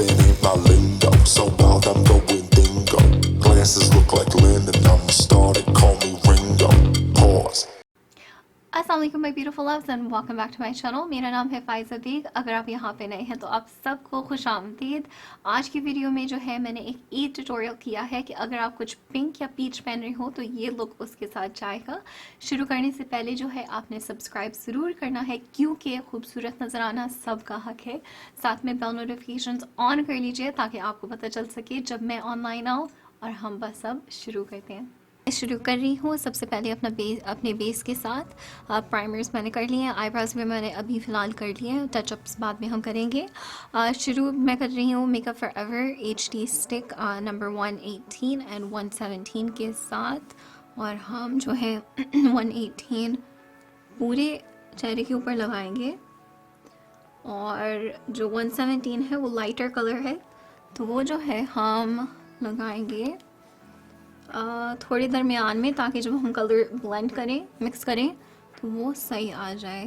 rapping ain't my lingo. So wild I'm going dingo. Glasses look like London, I'm started, call me Ringo. Pause. अस्सलाम वालेकुम my beautiful loves and welcome back to my channel. मेरा नाम है Faiza bag. अगर आप यहाँ पे नए हैं तो आप सबको खुशामदीद। आज की वीडियो में जो है मैंने एक ईद ट्यूटोरियल किया है कि अगर आप कुछ पिंक या पीच पहन रहे हो तो ये लुक उसके साथ जाएगा। शुरू करने से पहले जो है आपने सब्सक्राइब ज़रूर करना है क्योंकि खूबसूरत नज़र आना सबका हक है। साथ में बेल नोटिफिकेशन ऑन कर लीजिए ताकि आपको पता चल सके जब मैं ऑनलाइन आऊँ। और हम बस अब शुरू करते हैं। शुरू कर रही हूँ सबसे पहले अपने बेस के साथ प्राइमर्स मैंने कर लिए हैं। आईब्रोज भी मैंने अभी फ़िलहाल कर लिए हैं, टचअप्स बाद में हम करेंगे। शुरू मैं कर रही हूँ makeup for ever HD stick number 118 and 117 के साथ। और हम जो है 118 पूरे चेहरे के ऊपर लगाएंगे और जो 117 है वो लाइटर कलर है तो वो जो है हम लगाएंगे थोड़ी दरमियान में ताकि जब हम कलर ब्लेंड करें मिक्स करें तो वो सही आ जाए।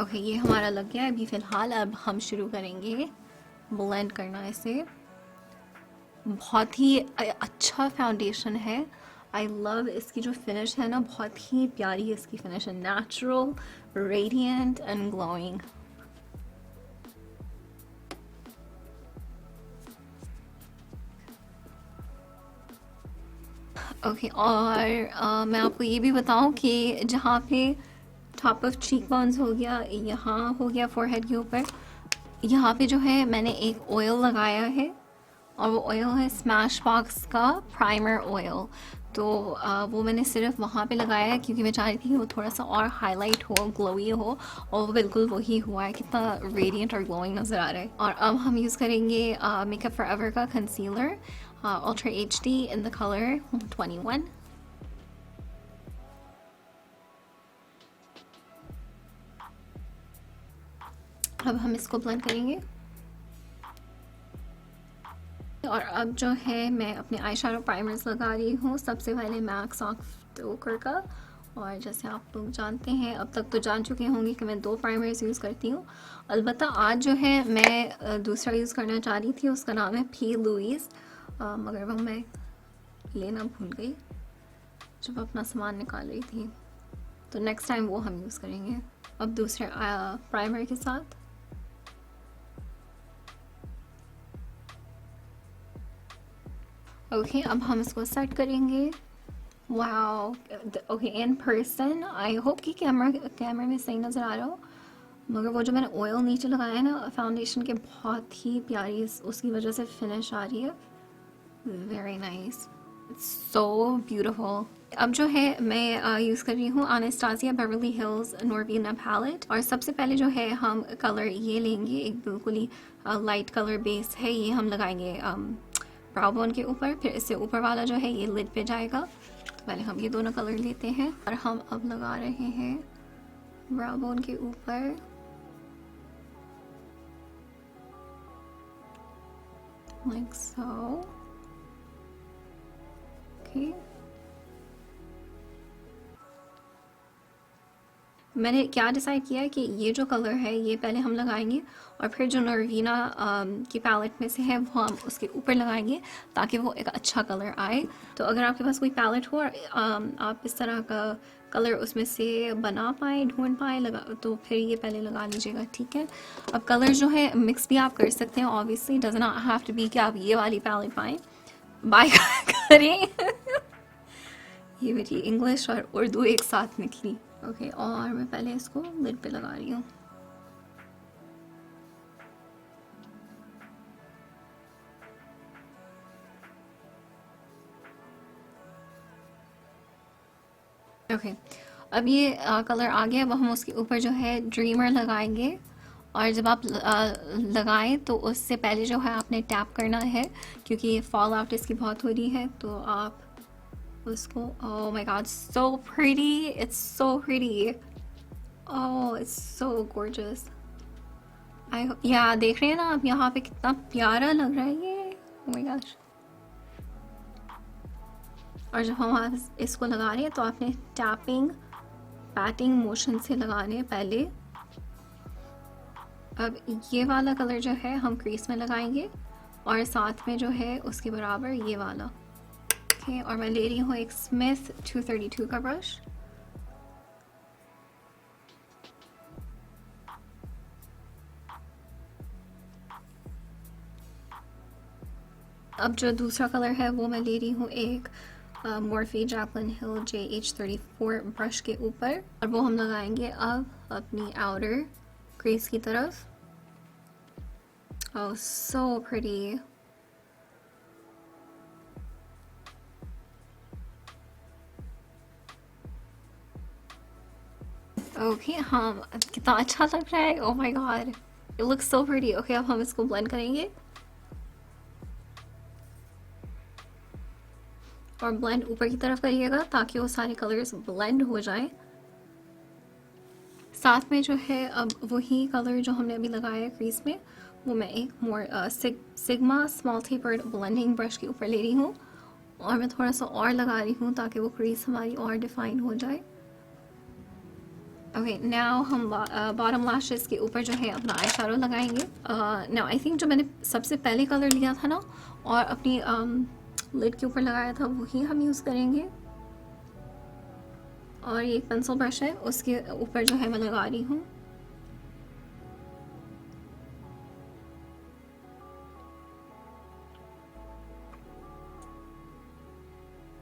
ओके ये हमारा लग गया अभी फ़िलहाल। अब हम शुरू करेंगे ब्लेंड करना इसे। बहुत ही अच्छा फाउंडेशन है। आई लव इसकी जो फिनिश है ना, बहुत ही प्यारी इसकी फिनिश है, natural, radiant and glowing. Okay और मैं आपको ये भी बताऊं कि जहाँ पे टॉप ऑफ चीक बोन्स हो गया, यहाँ हो गया फोरहेड के ऊपर, यहाँ पे जो है मैंने एक ऑयल लगाया है और वो ऑयल है स्मैश बॉक्स का प्राइमर ऑयल। तो वो मैंने सिर्फ वहाँ पे लगाया है क्योंकि मैं चाह रही थी कि वो थोड़ा सा और हाईलाइट हो, ग्लोई हो, और वो बिल्कुल वही हुआ है। कितना रेडिएंट और ग्लोइंग नज़र आ रहा है। और अब हम यूज़ करेंगे मेकअप फॉर एवर का concealer Ultra HD in the color 21। अब हम इसको ब्लेंड करेंगे और अब जो है मैं अपने आई शैडो प्राइमर्स लगा रही हूँ। सबसे पहले मैक सॉफ्ट ओकर का, और जैसे आप लोग जानते हैं, अब तक तो जान चुके होंगे कि मैं 2 प्राइमर्स यूज़ करती हूँ। अलबत्ता आज जो है मैं दूसरा यूज़ करना चाह रही थी, उसका नाम है P. Louise, मगर वो मैं लेना भूल गई जब अपना सामान निकाल रही थी। तो नेक्स्ट टाइम वो हम यूज़ करेंगे। अब दूसरे प्राइमर के साथ ओके अब हम इसको सेट करेंगे। Wow okay in person I hope कि कैमरे में सही नज़र आ रहा हो, मगर वो जो मैंने ऑयल नीचे लगाया है ना फाउंडेशन के, बहुत ही प्यारी उसकी वजह से फिनिश आ रही है। Very nice, so beautiful. अब जो है मैं यूज़ कर रही हूँ एनास्टेसिया बेवर्ली हिल्स नॉर्वीना पैलेट। और सबसे पहले जो है हम कलर ये लेंगे, एक बिल्कुल ही लाइट कलर बेस है, ये हम लगाएंगे ब्राउ बोन के ऊपर। फिर इससे ऊपर वाला जो है ये लिड पे जाएगा। तो पहले हम ये दोनों कलर लेते हैं और हम अब लगा रहे हैं ब्राउ बोन के ऊपर। Like so okay. मैंने क्या डिसाइड किया है कि ये जो कलर है ये पहले हम लगाएंगे और फिर जो नॉर्वीना की पैलेट में से है वो हम उसके ऊपर लगाएंगे ताकि वो एक अच्छा कलर आए। तो अगर आपके पास कोई पैलेट हो और आप इस तरह का कलर उसमें से बना पाए, ढूंढ पाए, लगा तो फिर ये पहले लगा लीजिएगा, ठीक है। अब कलर जो है मिक्स भी आप कर सकते हैं, obviously does not have to be कि आप ये वाली पैलेट बाय करें। ये मेरी इंग्लिश और उर्दू एक साथ निकली। ओके और मैं पहले इसको लिड पे लगा रही हूँ। ओके अब ये कलर आ गया। अब हम उसके ऊपर जो है ड्रीमर लगाएंगे और जब आप लगाएं तो उससे पहले जो है आपने टैप करना है क्योंकि फॉल आउट इसकी बहुत हो रही है। तो आप उसको, oh my God so pretty, it's so pretty, oh it's so gorgeous. या देख रहे हैं ना आप यहाँ पे कितना प्यारा लग रहा है ये, ओह माय गॉड। और जब हम इसको लगा रहे हैं तो आपने टैपिंग पैटिंग मोशन से लगाने पहले। अब ये वाला कलर जो है हम क्रीज में लगाएंगे और साथ में जो है उसके बराबर ये वाला। ओके, और मैं ले रही हूँ एक स्मिथ 232 का ब्रश। अब जो दूसरा कलर है वो मैं ले रही हूँ एक मॉर्फी जैकलिन हिल JH34 ब्रश के ऊपर, और वो हम लगाएंगे अब अपनी आउटर क्रीज की तरफ। Oh, so pretty. Okay, हाँ कितना अच्छा लग रहा है। Oh my god, it looks so pretty. Okay, अब हम इसको ब्लेंड करेंगे और ब्लेंड ऊपर की तरफ करिएगा ताकि वो सारे कलर्स ब्लेंड हो जाएं। साथ में जो है अब वही कलर जो हमने अभी लगाया है क्रीज में, वो मैं एक sigma small tapered blending brush के ऊपर ले रही हूँ और मैं थोड़ा सा और लगा रही हूँ ताकि वो क्रीज हमारी और डिफाइन हो जाए। ओके, नाउ हम बॉटम लैशेस के ऊपर जो है अपना आई शैडो लगाएंगे। नाउ आई थिंक जो मैंने सबसे पहले कलर लिया था ना और अपनी लिड के ऊपर लगाया था वही हम यूज़ करेंगे। और ये एक पेंसिल ब्रश है, उसके ऊपर जो है मैं लगा रही हूँ।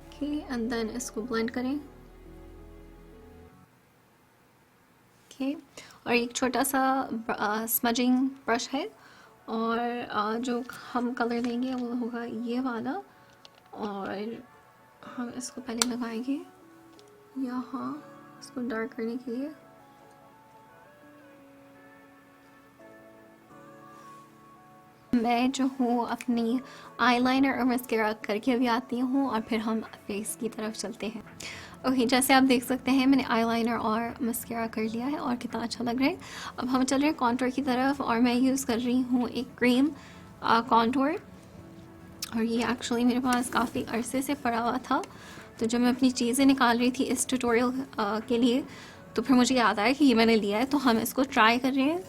ओके, एंड देन इसको ब्लेंड करें। ओके, और एक छोटा सा स्मजिंग ब्रश है और जो हम कलर देंगे वो होगा ये वाला, और हम इसको पहले लगाएंगे यहाँ इसको डार्क करने के लिए। मैं जो हूँ अपनी आईलाइनर और मस्करा करके भी आती हूँ और फिर हम फेस की तरफ चलते हैं। ओके, जैसे आप देख सकते हैं मैंने आईलाइनर और मस्करा कर लिया है और कितना अच्छा लग रहा है। अब हम चल रहे हैं कॉन्टूर की तरफ और मैं यूज़ कर रही हूँ एक क्रीम कॉन्टूर, और ये एक्चुअली मेरे पास काफ़ी अरसे से पड़ा हुआ था, तो जब मैं अपनी चीज़ें निकाल रही थी इस ट्यूटोरियल के लिए तो फिर मुझे याद आया कि ये मैंने लिया है, तो हम इसको ट्राई कर रहे हैं।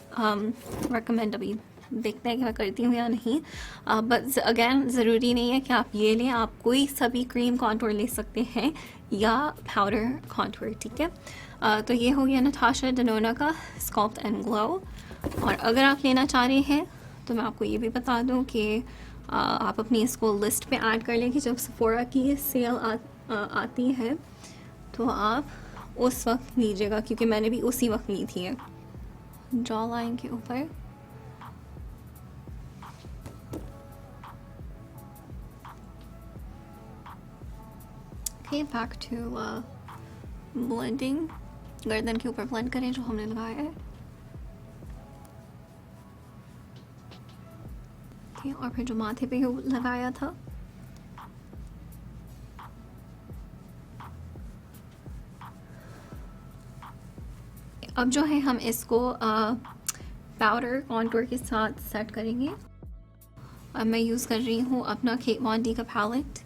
रिकमेंड अभी देखते हैं कि मैं करती हूँ या नहीं, बट अगेन ज़रूरी नहीं है कि आप ये लें, आप कोई सभी क्रीम कॉन्टूर ले सकते हैं या पाउडर कॉन्टूर, ठीक है। तो ये हो गया नटाशा डेनोना का स्कल्प्ट एंड ग्लो। और अगर आप लेना चाह रहे हैं तो मैं आपको ये भी बता दूँ कि आप अपनी इसको लिस्ट पे ऐड कर लें कि जब सेफोरा की सेल आती है तो आप उस वक्त लीजिएगा, क्योंकि मैंने भी उसी वक्त ली थी जॉ लाइन के ऊपर। Okay, back to blending. गर्दन के ऊपर ब्लेंड करें जो हमने लगाया है। ओके, और फिर जो माथे पे लगाया था अब जो है हम इसको पाउडर कॉन्टूर के साथ सेट करेंगे। अब मैं यूज़ कर रही हूँ अपना Kat Von D का पैलेट,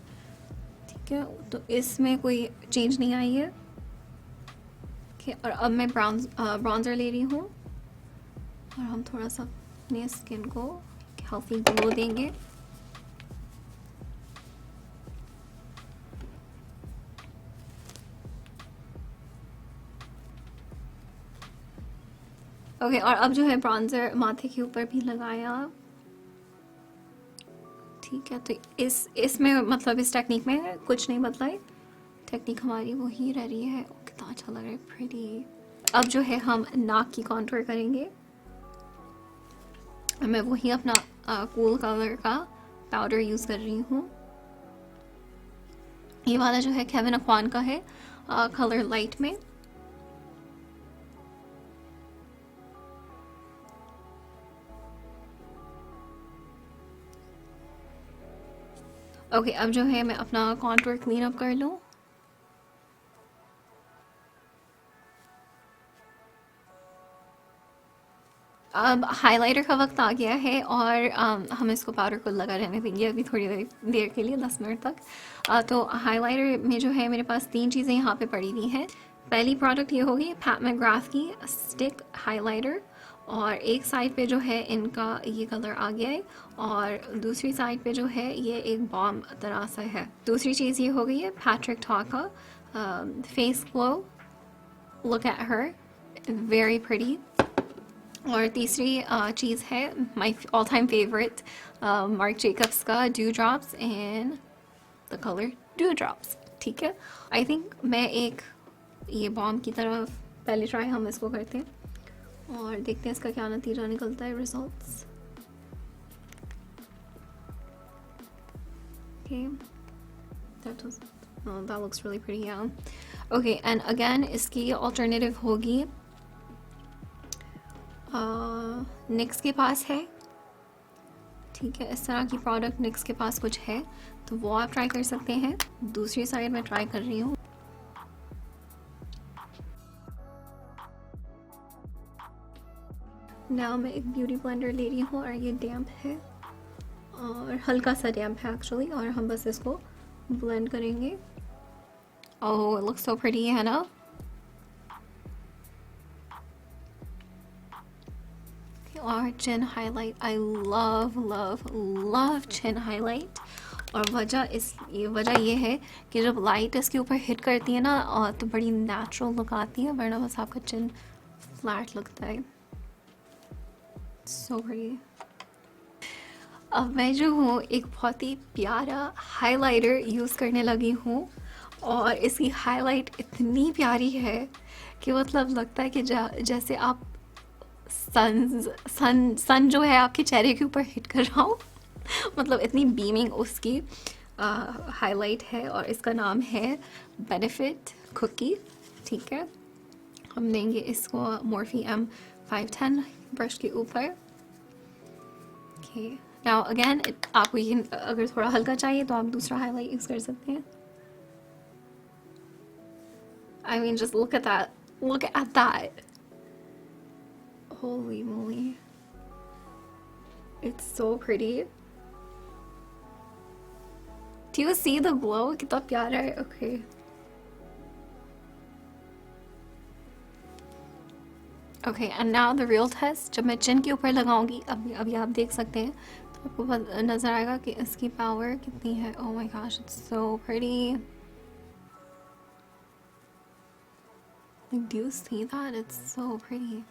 ठीक है, तो इसमें कोई चेंज नहीं आई है। ओके, और अब मैं ब्राउन्जर ले रही हूँ और हम थोड़ा सा अपने स्किन को हेल्थी ग्लो देंगे। ओके, और अब जो है ब्राउन्जर माथे के ऊपर भी लगाया, ठीक है। तो इसमें मतलब इस टेक्निक में कुछ नहीं बदला है, टेक्निक हमारी वही रह रही है। कितना अच्छा लग रहा है, प्रीटी। अब जो है हम नाक की कॉन्टूर करेंगे। मैं वही अपना कूल कलर का पाउडर यूज़ कर रही हूँ। ये वाला जो है केविन अक्वान का है, कलर लाइट में। ओके, अब जो है मैं अपना कॉन्टूर क्लीन अप कर लूँ। अब हाइलाइटर का वक्त आ गया है और हम इसको पाउडर को लगा रहने देंगे अभी थोड़ी देर के लिए, 10 मिनट तक। तो हाइलाइटर में जो है मेरे पास 3 चीज़ें यहाँ पे पड़ी हुई हैं। पहली प्रोडक्ट ये होगी पैट मैकग्राथ की स्टिक हाइलाइटर, और एक साइड पे जो है इनका ये कलर आ गया है और दूसरी साइड पे जो है ये एक बॉम तरह सा है। दूसरी चीज़ ये हो गई है पैट्रिक टॉ का face glow, look at her, very pretty. और तीसरी चीज़ है my all time favourite Marc Jacobs का dew drops and the colour dew drops. ठीक है, आई थिंक मैं एक ये बॉम की तरफ पहले ट्राई हम इसको करते हैं और देखते हैं इसका क्या नतीजा निकलता है, results. Okay, that looks really pretty, yeah. Okay, and again इसकी ऑल्टरनेटिव होगी निक्स के पास है। ठीक है, इस तरह की प्रोडक्ट निक्स के पास कुछ है तो वो आप ट्राई कर सकते हैं। दूसरी साइड में ट्राई कर रही हूँ। नाउ मैं एक ब्यूटी ब्लेंडर ले रही हूँ और ये डैम्प है और हल्का सा डैम्प है एक्चुअली, और हम बस इसको ब्लेंड करेंगे। Oh, it looks so pretty, है ना? और chin highlight, I love love love chin highlight. और वजह ये है कि जब लाइट इसके ऊपर हिट करती है ना तो बड़ी नेचुरल लुक आती है, वरना बस आपका चिन फ्लैट लगता है। So pretty. अब मैं जो हूँ एक बहुत ही प्यारा हाइलाइटर यूज़ करने लगी हूँ और इसकी हाइलाइट इतनी प्यारी है कि मतलब लगता है कि जैसे आप सन जो है आपके चेहरे के ऊपर हिट कर रहा हूँ। मतलब इतनी बीमिंग उसकी हाइलाइट है और इसका नाम है बेनिफिट कुकी। ठीक है, हम देंगे इसको मोर्फी M510 ब्रश के ऊपर। ओके, नाउ अगेन आपको ये अगर थोड़ा हल्का चाहिए तो आप दूसरा हाईलाइट यूज़ कर सकते हैं। I mean, just look at that. Look at that. Holy moly. It's so pretty. Do you see the glow? कितना प्यारा है। Okay. Okay, and now the real test. जब मैं चिन के ऊपर लगाऊंगी, अभी आप देख सकते हैं तो आपको नज़र आएगा कि इसकी पावर कितनी है। Oh my gosh, it's so pretty. Like, do you see that? It's so pretty.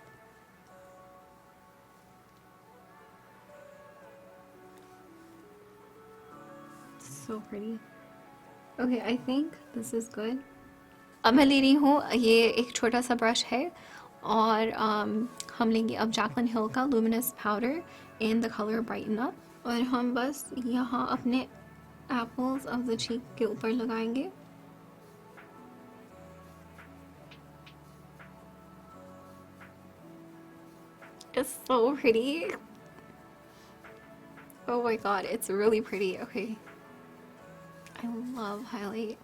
So pretty. Okay, I think this is good. अब मैं ले रही हूँ ये एक छोटा सा ब्रश है और हम लेंगे अब जैकलिन हिल का luminous powder in the colour brighten up और हम बस यहाँ अपने एप्पल्स ऑफ द चीक के ऊपर लगाएंगे। It's so pretty. Oh my god, it's really pretty. Okay. I love highlight.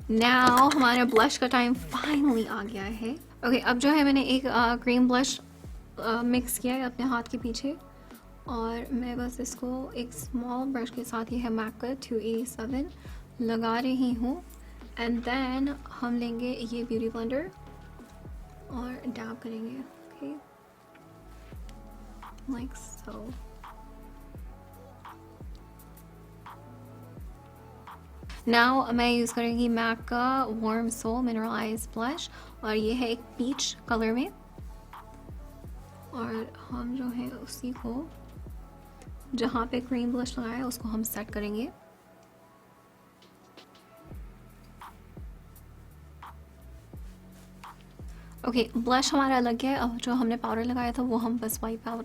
Now हमारा ब्लश का टाइम फाइनली आ गया है। ओके, अब जो है मैंने एक क्रीम ब्लश मिक्स किया है अपने हाथ के पीछे और मैं बस इसको एक स्मॉल ब्रश के साथ, ये है मैक का 287, लगा रही हूँ। एंड देन हम लेंगे ये ब्यूटी ब्लेंडर और डैब करेंगे। Okay, like so. नाउ मैं यूज़ करूँगी मैक का वार्म सोल मिनरलाइज ब्लश और ये है एक पीच कलर में और हम जो है उसी को जहाँ पे क्रीम ब्लश लगाया उसको हम सेट करेंगे। ओके, ब्लश हमारा लग गया है। अब जो हमने पाउडर लगाया था वो हम बस वाइप अवे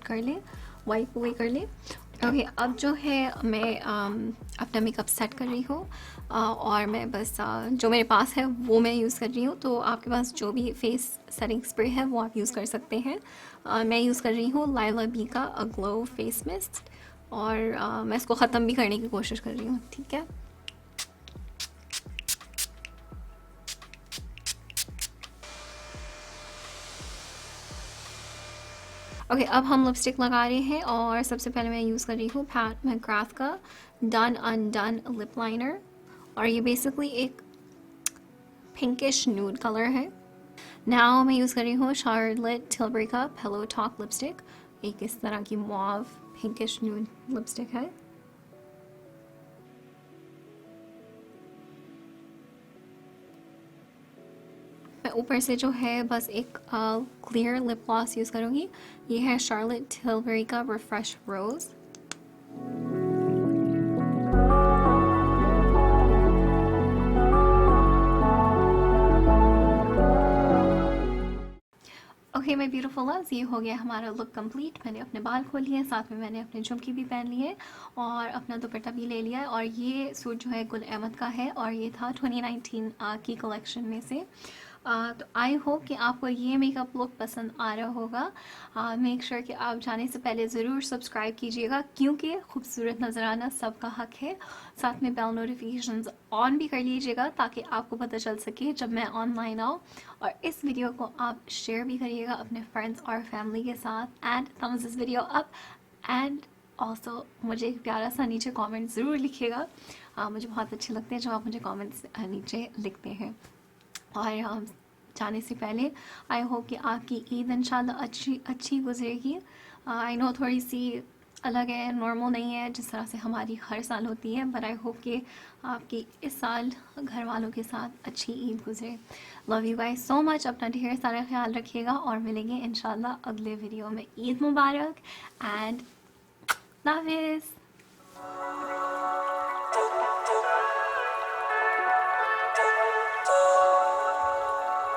कर लें। ओके, अब जो है मैं अपना मेकअप सेट कर रही हूँ और मैं बस जो मेरे पास है वो मैं यूज़ कर रही हूँ। तो आपके पास जो भी फेस सेटिंग स्प्रे है वो आप यूज़ कर सकते हैं। मैं यूज़ कर रही हूँ लाइला बी का अ ग्लो फेस मिस्ट और मैं इसको ख़त्म भी करने की कोशिश कर रही हूँ। ठीक है, ओके, अब हम लिपस्टिक लगा रहे हैं और सबसे पहले मैं यूज़ कर रही हूँ पैट मैकग्राथ का डन अनडन लिप लाइनर और ये बेसिकली एक पिंकिश न्यूड कलर है। नाउ मैं यूज़ कर रही हूँ शार्लेट टिलबरी का पिलो टॉक लिपस्टिक। एक इस तरह की मॉव पिंकिश न्यूड लिपस्टिक है। मैं ऊपर से जो है बस एक क्लियर लिप ग्लॉस यूज़ करूँगी। ये है शार्लेट टिलबरी का refresh rose. Okay my beautiful loves, ये हो गया हमारा लुक कंप्लीट। मैंने अपने बाल खोल लिए, साथ में मैंने अपने झुमकी भी पहन लिए और अपना दुपट्टा भी ले लिया है। और ये सूट जो है गुल अहमद का है और ये था 2019 की कलेक्शन में से। तो आई होप कि आपको ये मेकअप लुक पसंद आ रहा होगा। मेक श्योर कि आप जाने से पहले ज़रूर सब्सक्राइब कीजिएगा, क्योंकि खूबसूरत नज़र आना सबका हक है। साथ में बेल नोटिफिकेशंस ऑन भी कर लीजिएगा ताकि आपको पता चल सके जब मैं ऑनलाइन आऊँ। और इस वीडियो को आप शेयर भी करिएगा अपने फ्रेंड्स और फैमिली के साथ। And thumbs this video up and also मुझे एक प्यारा सा नीचे कमेंट ज़रूर लिखिएगा। मुझे बहुत अच्छे लगते हैं जब आप मुझे कमेंट्स नीचे लिखते हैं। और जाने से पहले आई होप कि आपकी ईद इंशाल्लाह अच्छी गुजरेगी। आई नो थोड़ी सी अलग है, नॉर्मल नहीं है जिस तरह से हमारी हर साल होती है, बट आई होप कि आपकी इस साल घर वालों के साथ अच्छी ईद गुजरे। Love you guys so much, अपना ढेर सारा ख्याल रखिएगा और मिलेंगे इंशाल्लाह अगले वीडियो में। ईद मुबारक एंड हाफिज़।